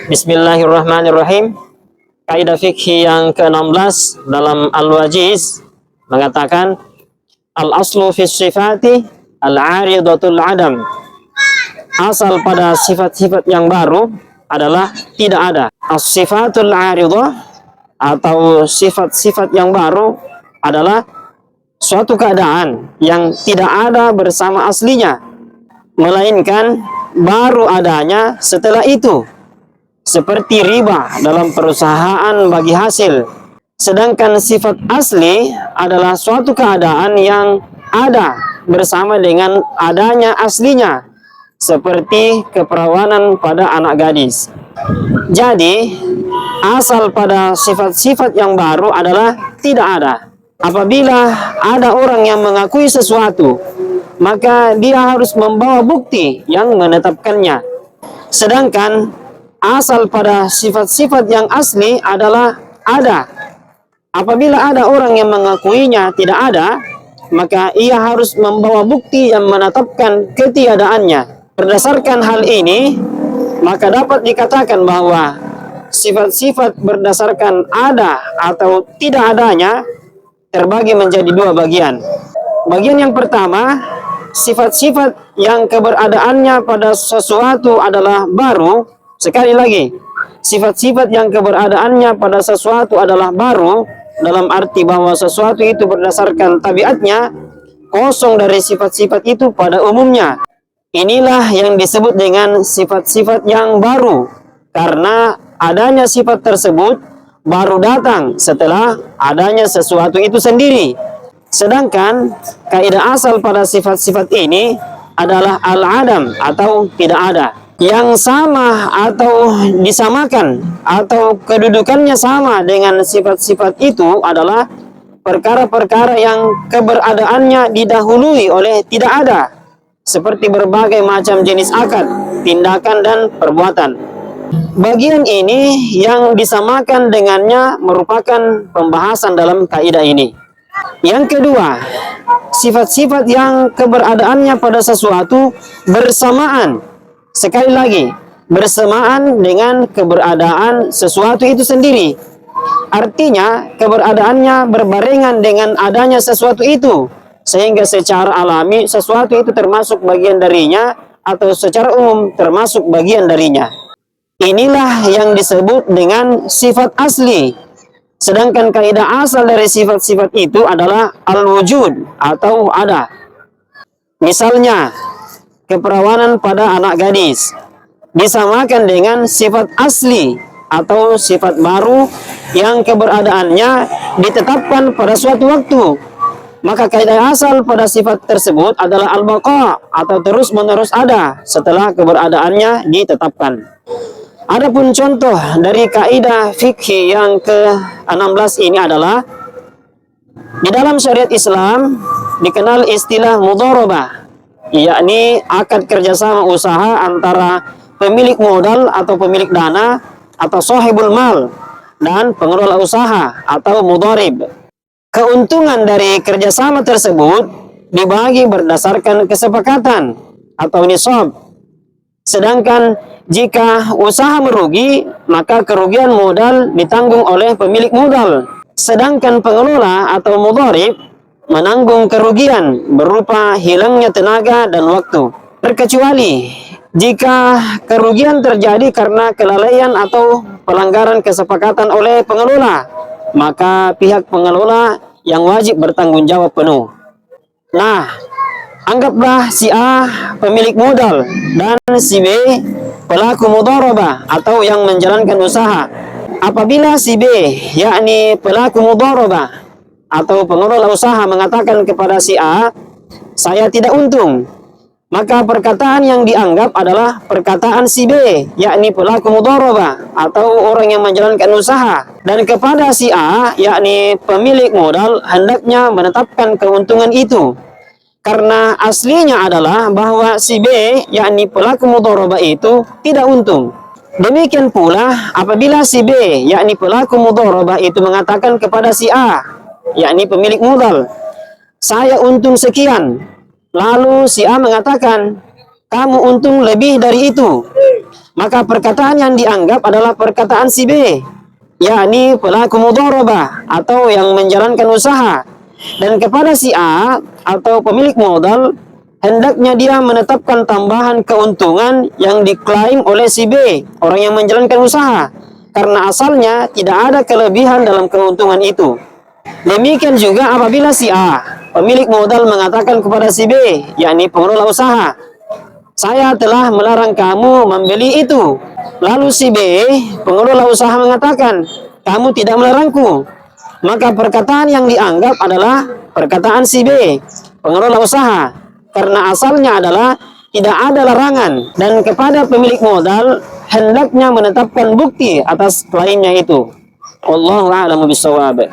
Bismillahirrahmanirrahim. Kaidah fikih yang ke-16 dalam Al-Wajiz mengatakan al-aslu fi sifati al-aridatul adam. Asal pada sifat-sifat yang baru adalah tidak ada. As-sifatul aridah atau sifat-sifat yang baru adalah suatu keadaan yang tidak ada bersama aslinya, melainkan baru adanya setelah itu. Seperti riba dalam perusahaan bagi hasil. Sedangkan sifat asli adalah suatu keadaan yang ada bersama dengan adanya aslinya, seperti keperawanan pada anak gadis. Jadi, asal pada sifat-sifat yang baru adalah tidak ada. Apabila ada orang yang mengakui sesuatu, maka dia harus membawa bukti yang menetapkannya. Sedangkan asal pada sifat-sifat yang asli adalah ada. Apabila ada orang yang mengakuinya tidak ada, maka ia harus membawa bukti yang menetapkan ketiadaannya. Berdasarkan hal ini, maka dapat dikatakan bahwa sifat-sifat berdasarkan ada atau tidak adanya terbagi menjadi dua bagian. Bagian yang pertama, sifat-sifat yang keberadaannya pada sesuatu adalah baru. Sekali lagi, sifat-sifat yang keberadaannya pada sesuatu adalah baru, dalam arti bahwa sesuatu itu berdasarkan tabiatnya kosong dari sifat-sifat itu pada umumnya. Inilah yang disebut dengan sifat-sifat yang baru, karena adanya sifat tersebut baru datang setelah adanya sesuatu itu sendiri. Sedangkan kaidah asal pada sifat-sifat ini adalah al-adam atau tidak ada. Yang sama atau disamakan atau kedudukannya sama dengan sifat-sifat itu adalah perkara-perkara yang keberadaannya didahului oleh tidak ada, seperti berbagai macam jenis akad, tindakan, dan perbuatan. Bagian ini yang disamakan dengannya merupakan pembahasan dalam kaidah ini. Yang kedua, sifat-sifat yang keberadaannya pada sesuatu bersamaan. Sekali lagi, bersamaan dengan keberadaan sesuatu itu sendiri. Artinya, keberadaannya berbarengan dengan adanya sesuatu itu, sehingga secara alami sesuatu itu termasuk bagian darinya, atau secara umum termasuk bagian darinya. Inilah yang disebut dengan sifat asli. Sedangkan kaidah asal dari sifat-sifat itu adalah al-wujud atau ada. Misalnya, keperawanan pada anak gadis disamakan dengan sifat asli atau sifat baru yang keberadaannya ditetapkan pada suatu waktu. Maka kaidah asal pada sifat tersebut adalah al-baqa atau terus-menerus ada setelah keberadaannya ditetapkan. Adapun contoh dari kaidah fikih yang ke-16 ini adalah di dalam syariat Islam dikenal istilah mudharabah, yakni akad kerjasama usaha antara pemilik modal atau pemilik dana atau sahibul mal dan pengelola usaha atau mudharib. Keuntungan dari kerjasama tersebut dibagi berdasarkan kesepakatan atau nisab. Sedangkan jika usaha merugi, maka kerugian modal ditanggung oleh pemilik modal. Sedangkan pengelola atau mudharib menanggung kerugian berupa hilangnya tenaga dan waktu. Terkecuali jika kerugian terjadi karena kelalaian atau pelanggaran kesepakatan oleh pengelola, maka pihak pengelola yang wajib bertanggung jawab penuh. Nah, anggaplah si A pemilik modal dan si B pelaku mudharabah atau yang menjalankan usaha. Apabila si B, yakni pelaku mudharabah atau pengelola usaha mengatakan kepada si A, saya tidak untung, maka perkataan yang dianggap adalah perkataan si B, yakni pelaku mudharabah atau orang yang menjalankan usaha. Dan kepada si A, yakni pemilik modal, hendaknya menetapkan keuntungan itu. Karena aslinya adalah bahwa si B, yakni pelaku mudharabah itu tidak untung. Demikian pula apabila si B, yakni pelaku mudharabah itu mengatakan kepada si A, yakni pemilik modal, saya untung sekian. Lalu si A mengatakan, kamu untung lebih dari itu. maka perkataan yang dianggap adalah perkataan si B, yakni pelaku mudharabah atau yang menjalankan usaha. Dan kepada si A atau pemilik modal, hendaknya dia menetapkan tambahan keuntungan yang diklaim oleh si B, orang yang menjalankan usaha, karena asalnya tidak ada kelebihan dalam keuntungan itu. Demikian juga apabila si A, pemilik modal, mengatakan kepada si B, yakni pengelola usaha, saya telah melarang kamu membeli itu. Lalu si B, pengelola usaha, mengatakan, kamu tidak melarangku. Maka perkataan yang dianggap adalah perkataan si B, pengelola usaha, karena asalnya adalah tidak ada larangan. Dan kepada pemilik modal, hendaknya menetapkan bukti atas klaimnya itu. Wallahu a'lamu bishawab.